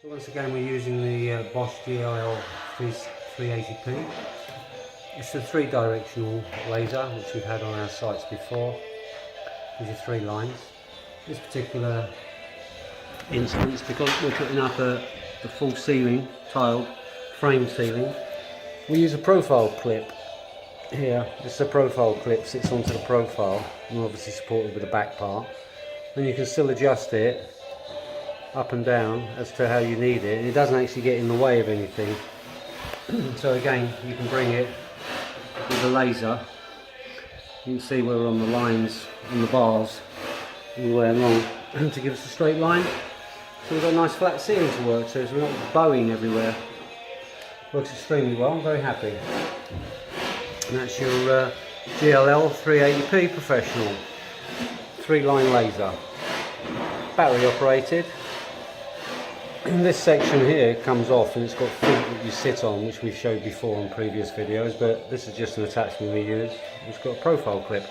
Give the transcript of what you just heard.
So once again we're using the Bosch GLL 380p. It's a 3-directional laser which we've had on our sites before. These are 3 lines. This particular instance, because we're putting up the full ceiling, tiled frame ceiling, we use a profile clip here. This is a profile clip, sits onto the profile and obviously supported with the back part. And you can still adjust it up and down as to how you need it, and it doesn't actually get in the way of anything. So again, you can bring it with the laser. You can see we're on the lines and the bars all the way along to give us a straight line. So we've got a nice flat ceiling to work to, so we're not bowing everywhere. Works extremely well, I'm very happy. And that's your GLL 380p professional 3-line laser, battery operated. And this section here comes off and it's got feet that you sit on, which we've showed before on previous videos, but this is just an attachment we use. It's got a profile clip.